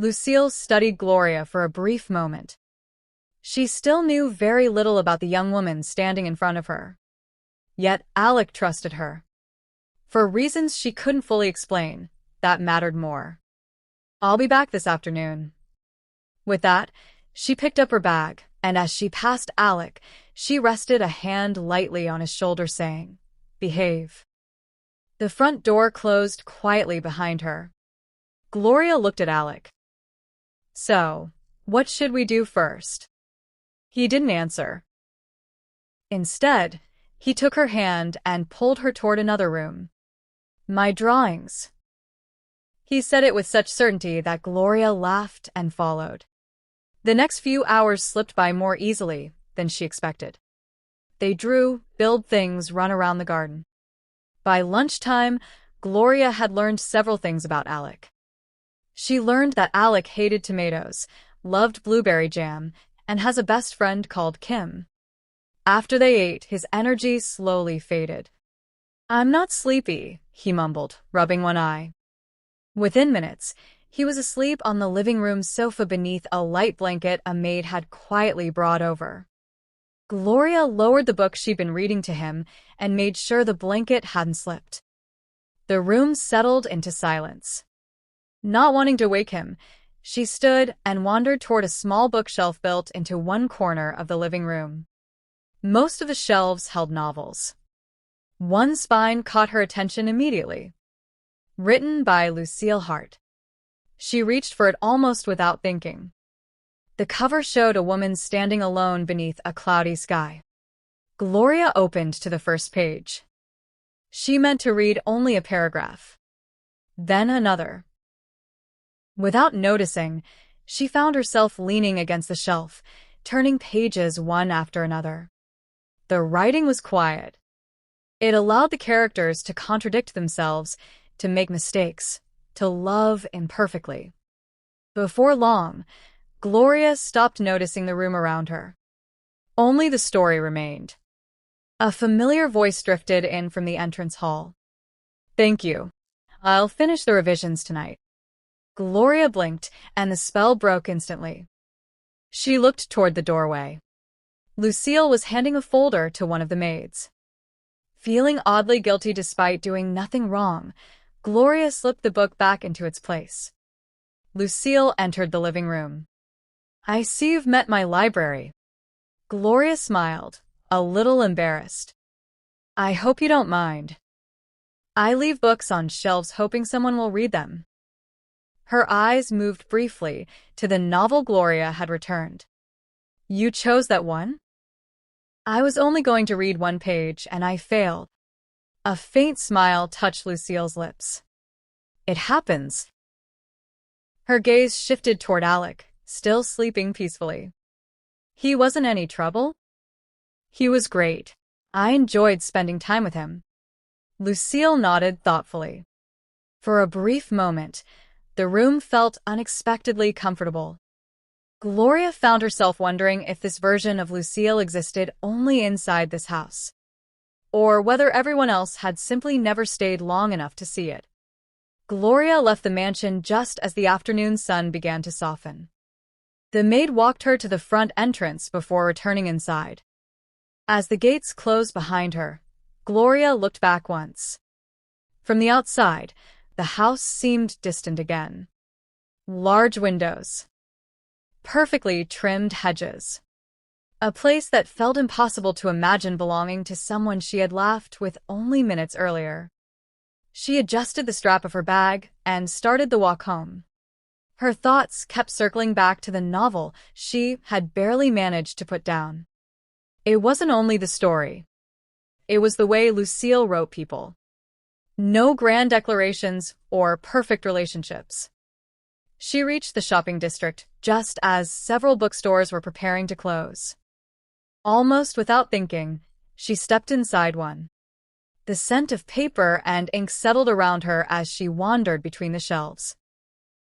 Lucille studied Gloria for a brief moment. She still knew very little about the young woman standing in front of her. Yet Alec trusted her. For reasons she couldn't fully explain, that mattered more. "I'll be back this afternoon." With that, she picked up her bag, and as she passed Alec, she rested a hand lightly on his shoulder, saying, "Behave." The front door closed quietly behind her. Gloria looked at Alec. "So, what should we do first?" He didn't answer. Instead, he took her hand and pulled her toward another room. "My drawings." He said it with such certainty that Gloria laughed and followed. The next few hours slipped by more easily than she expected. They drew, built things, run around the garden. By lunchtime, Gloria had learned several things about Alec. She learned that Alec hated tomatoes, loved blueberry jam, and has a best friend called Kim. After they ate, his energy slowly faded. "I'm not sleepy," he mumbled, rubbing one eye. Within minutes, he was asleep on the living room sofa beneath a light blanket a maid had quietly brought over. Gloria lowered the book she'd been reading to him and made sure the blanket hadn't slipped. The room settled into silence. Not wanting to wake him, she stood and wandered toward a small bookshelf built into one corner of the living room. Most of the shelves held novels. One spine caught her attention immediately. Written by Lucille Hart. She reached for it almost without thinking. The cover showed a woman standing alone beneath a cloudy sky. Gloria opened to the first page. She meant to read only a paragraph. Then another. Without noticing, she found herself leaning against the shelf, turning pages one after another. The writing was quiet. It allowed the characters to contradict themselves, to make mistakes, to love imperfectly. Before long, Gloria stopped noticing the room around her. Only the story remained. A familiar voice drifted in from the entrance hall. "Thank you. I'll finish the revisions tonight." Gloria blinked, and the spell broke instantly. She looked toward the doorway. Lucille was handing a folder to one of the maids. Feeling oddly guilty despite doing nothing wrong, Gloria slipped the book back into its place. Lucille entered the living room. "I see you've met my library." Gloria smiled, a little embarrassed. "I hope you don't mind. I leave books on shelves hoping someone will read them." Her eyes moved briefly to the novel Gloria had returned. "You chose that one?" "I was only going to read one page, and I failed." A faint smile touched Lucille's lips. "It happens." Her gaze shifted toward Alec, still sleeping peacefully. "He wasn't any trouble?" "He was great. I enjoyed spending time with him." Lucille nodded thoughtfully. For a brief moment, the room felt unexpectedly comfortable. Gloria found herself wondering if this version of Lucille existed only inside this house, or whether everyone else had simply never stayed long enough to see it. Gloria left the mansion just as the afternoon sun began to soften. The maid walked her to the front entrance before returning inside. As the gates closed behind her, Gloria looked back once. From the outside, the house seemed distant again. Large windows. Perfectly trimmed hedges. A place that felt impossible to imagine belonging to someone she had laughed with only minutes earlier. She adjusted the strap of her bag and started the walk home. Her thoughts kept circling back to the novel she had barely managed to put down. It wasn't only the story. It was the way Lucille wrote people. No grand declarations or perfect relationships. She reached the shopping district just as several bookstores were preparing to close. Almost without thinking, she stepped inside one. The scent of paper and ink settled around her as she wandered between the shelves.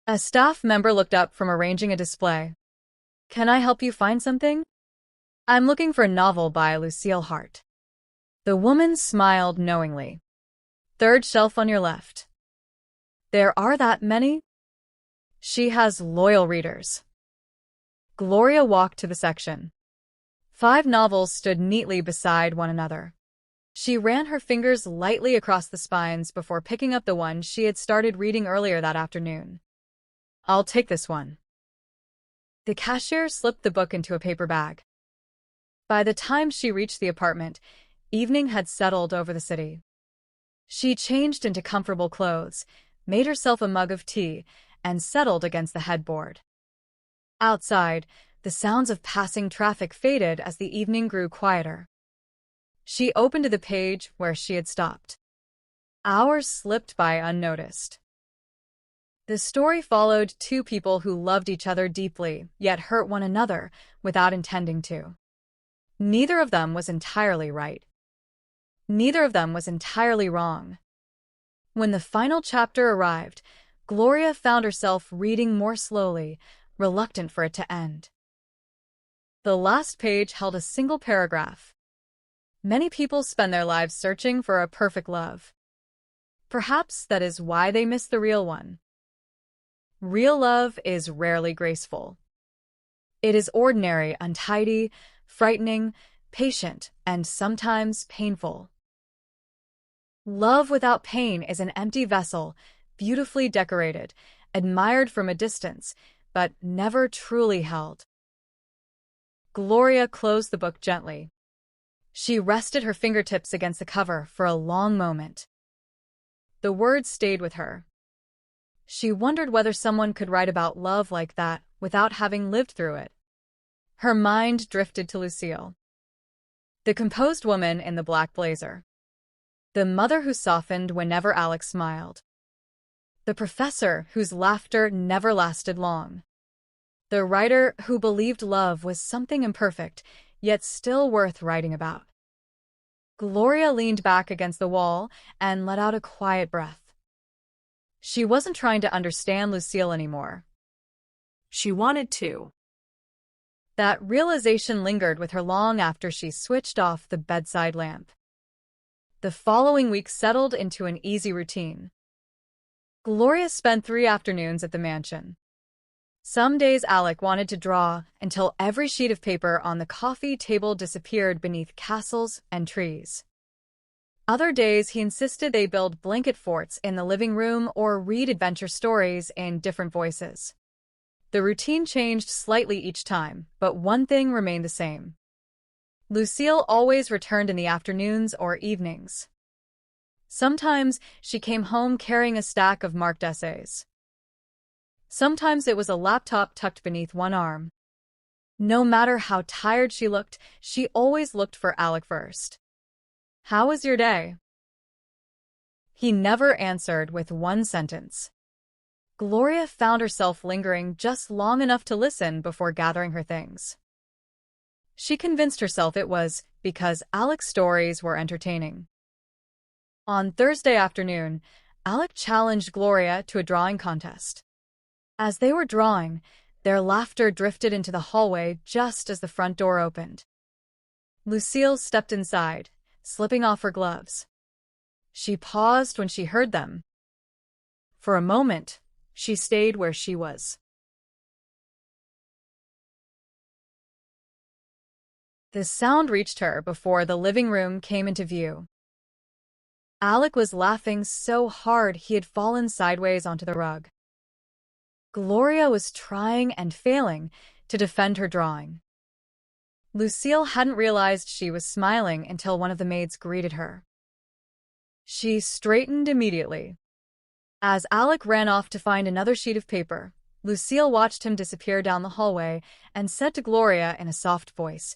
A staff member looked up from arranging a display. "Can I help you find something?" "I'm looking for a novel by Lucille Hart." The woman smiled knowingly. "Third shelf on your left." "There are that many?" She has loyal readers. Gloria walked to the section. 5 novels stood neatly beside one another. She ran her fingers lightly across the spines before picking up the one she had started reading earlier that afternoon. "I'll take this one." The cashier slipped the book into a paper bag. By the time she reached the apartment, evening had settled over the city. She changed into comfortable clothes, made herself a mug of tea, and settled against the headboard. Outside, the sounds of passing traffic faded as the evening grew quieter. She opened to the page where she had stopped. Hours slipped by unnoticed. The story followed 2 people who loved each other deeply, yet hurt one another without intending to. Neither of them was entirely right. Neither of them was entirely wrong. When the final chapter arrived, Gloria found herself reading more slowly, reluctant for it to end. The last page held a single paragraph. Many people spend their lives searching for a perfect love. Perhaps that is why they miss the real one. Real love is rarely graceful. It is ordinary, untidy, frightening, patient, and sometimes painful. Love without pain is an empty vessel, beautifully decorated, admired from a distance, but never truly held. Gloria closed the book gently. She rested her fingertips against the cover for a long moment. The words stayed with her. She wondered whether someone could write about love like that without having lived through it. Her mind drifted to Lucille, the composed woman in the black blazer, the mother who softened whenever Alex smiled, the professor whose laughter never lasted long, the writer who believed love was something imperfect, yet still worth writing about. Gloria leaned back against the wall and let out a quiet breath. She wasn't trying to understand Lucille anymore. She wanted to. That realization lingered with her long after she switched off the bedside lamp. The following week settled into an easy routine. Gloria spent 3 afternoons at the mansion. Some days Alec wanted to draw until every sheet of paper on the coffee table disappeared beneath castles and trees. Other days he insisted they build blanket forts in the living room or read adventure stories in different voices. The routine changed slightly each time, but one thing remained the same. Lucille always returned in the afternoons or evenings. Sometimes she came home carrying a stack of marked essays. Sometimes it was a laptop tucked beneath one arm. No matter how tired she always looked for Alec first. "How was your day?" He never answered with one sentence. Gloria found herself lingering just long enough to listen before gathering her things. She convinced herself it was because Alec's stories were entertaining. On Thursday afternoon, Alec challenged Gloria to a drawing contest. As they were drawing, their laughter drifted into the hallway just as the front door opened. Lucille stepped inside, slipping off her gloves. She paused when she heard them. For a moment, she stayed where she was. The sound reached her before the living room came into view. Alec was laughing so hard he had fallen sideways onto the rug. Gloria was trying and failing to defend her drawing. Lucille hadn't realized she was smiling until one of the maids greeted her. She straightened immediately. As Alec ran off to find another sheet of paper, Lucille watched him disappear down the hallway and said to Gloria in a soft voice,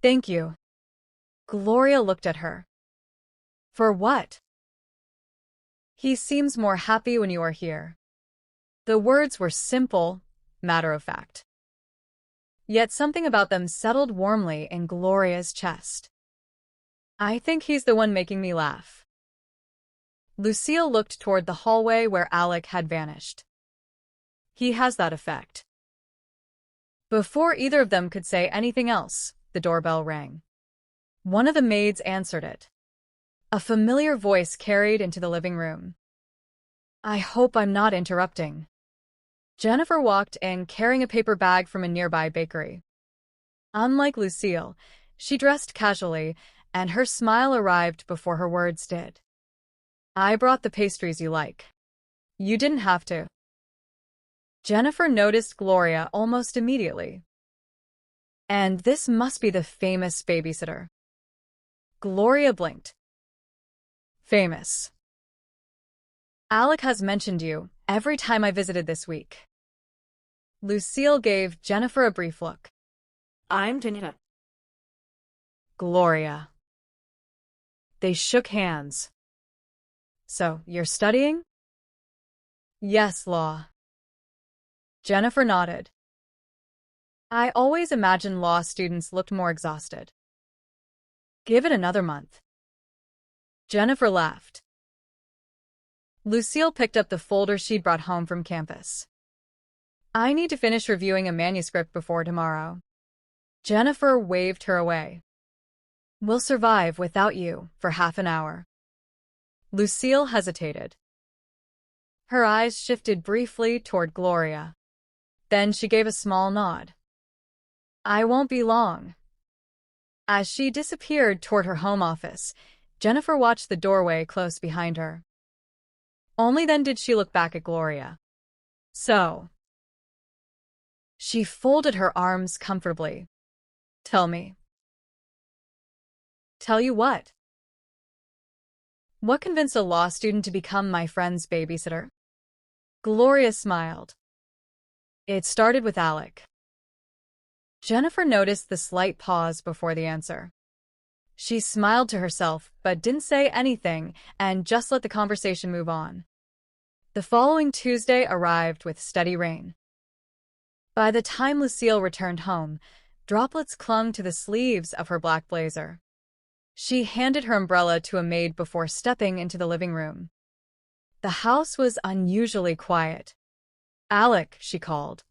"Thank you." Gloria looked at her. "For what?" "He seems more happy when you are here." The words were simple, matter-of-fact. Yet something about them settled warmly in Gloria's chest. "I think he's the one making me laugh." Lucille looked toward the hallway where Alec had vanished. "He has that effect." Before either of them could say anything else, the doorbell rang. One of the maids answered it. A familiar voice carried into the living room. "I hope I'm not interrupting." Jennifer walked in carrying a paper bag from a nearby bakery. Unlike Lucille, she dressed casually, and her smile arrived before her words did. I brought the pastries you like. You didn't have to. Jennifer noticed Gloria almost immediately. And this must be the famous babysitter. Gloria blinked. Famous. Alec has mentioned you every time I visited this week. Lucille gave Jennifer a brief look. I'm Janita. Gloria. They shook hands. So, you're studying? Yes, law. Jennifer nodded. I always imagined law students looked more exhausted. Give it another month. Jennifer laughed. Lucille picked up the folder she'd brought home from campus. I need to finish reviewing a manuscript before tomorrow. Jennifer waved her away. We'll survive without you for half an hour. Lucille hesitated. Her eyes shifted briefly toward Gloria. Then she gave a small nod. I won't be long. As she disappeared toward her home office, Jennifer watched the doorway close behind her. Only then did she look back at Gloria. So. She folded her arms comfortably. Tell me. Tell you what? What convinced a law student to become my friend's babysitter? Gloria smiled. It started with Alec. Jennifer noticed the slight pause before the answer. She smiled to herself, but didn't say anything, and just let the conversation move on. The following Tuesday arrived with steady rain. By the time Lucille returned home, droplets clung to the sleeves of her black blazer. She handed her umbrella to a maid before stepping into the living room. The house was unusually quiet. Alec, she called.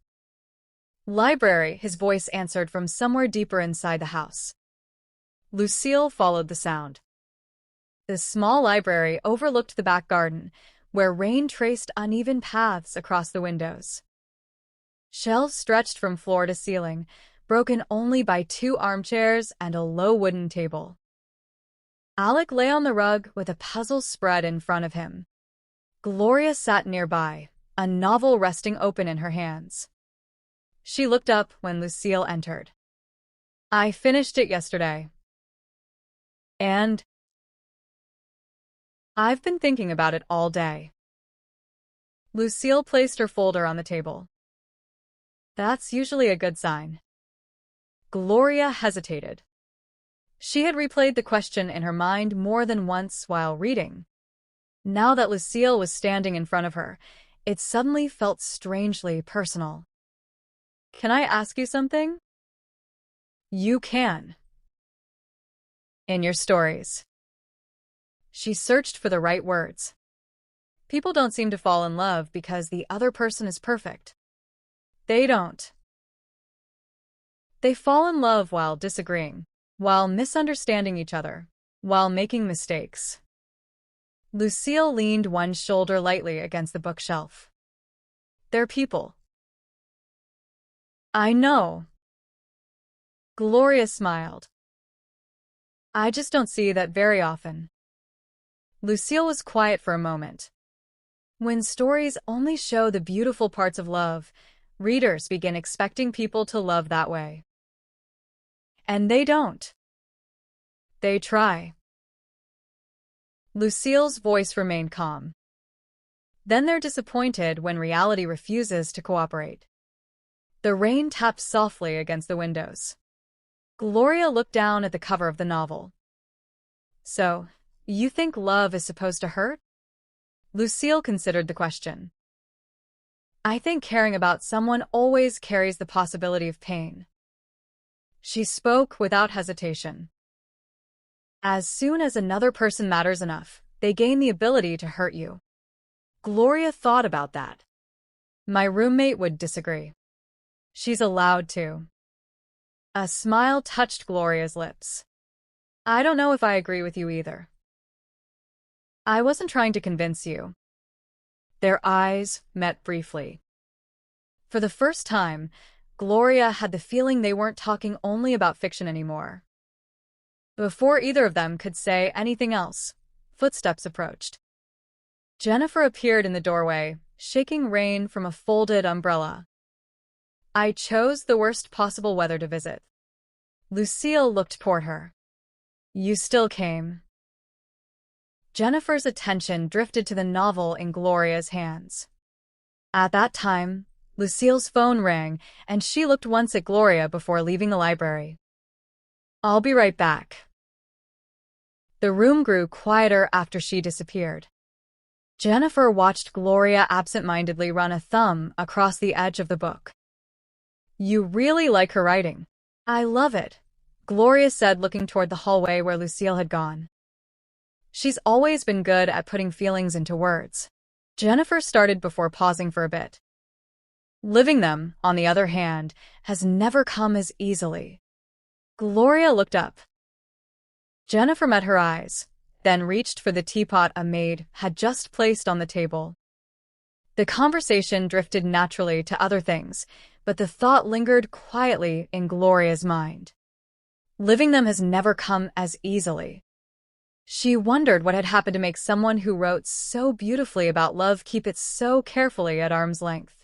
Library, his voice answered from somewhere deeper inside the house. Lucille followed the sound. The small library overlooked the back garden, where rain traced uneven paths across the windows. Shelves stretched from floor to ceiling, broken only by 2 armchairs and a low wooden table. Alec lay on the rug with a puzzle spread in front of him. Gloria sat nearby, a novel resting open in her hands. She looked up when Lucille entered. I finished it yesterday. And I've been thinking about it all day. Lucille placed her folder on the table. That's usually a good sign. Gloria hesitated. She had replayed the question in her mind more than once while reading. Now that Lucille was standing in front of her, it suddenly felt strangely personal. Can I ask you something? You can. In your stories. She searched for the right words. People don't seem to fall in love because the other person is perfect. They don't. They fall in love while disagreeing, while misunderstanding each other, while making mistakes. Lucille leaned one shoulder lightly against the bookshelf. They're people. I know. Gloria smiled. I just don't see that very often. Lucille was quiet for a moment. When stories only show the beautiful parts of love, readers begin expecting people to love that way. And they don't. They try. Lucille's voice remained calm. Then they're disappointed when reality refuses to cooperate. The rain tapped softly against the windows. Gloria looked down at the cover of the novel. So, you think love is supposed to hurt? Lucille considered the question. I think caring about someone always carries the possibility of pain. She spoke without hesitation. As soon as another person matters enough, they gain the ability to hurt you. Gloria thought about that. My roommate would disagree. She's allowed to. A smile touched Gloria's lips. I don't know if I agree with you either. I wasn't trying to convince you. Their eyes met briefly. For the first time, Gloria had the feeling they weren't talking only about fiction anymore. Before either of them could say anything else, footsteps approached. Jennifer appeared in the doorway, shaking rain from a folded umbrella. "I chose the worst possible weather to visit." Lucille looked toward her. "You still came." Jennifer's attention drifted to the novel in Gloria's hands. At that time, Lucille's phone rang, and she looked once at Gloria before leaving the library. "I'll be right back." The room grew quieter after she disappeared. Jennifer watched Gloria absent-mindedly run a thumb across the edge of the book. "You really like her writing." "I love it," Gloria said, looking toward the hallway where Lucille had gone. "She's always been good at putting feelings into words." Jennifer started before pausing for a bit. "Living them, on the other hand, has never come as easily." Gloria looked up. Jennifer met her eyes, then reached for the teapot a maid had just placed on the table. The conversation drifted naturally to other things, but the thought lingered quietly in Gloria's mind. Living them has never come as easily. She wondered what had happened to make someone who wrote so beautifully about love keep it so carefully at arm's length.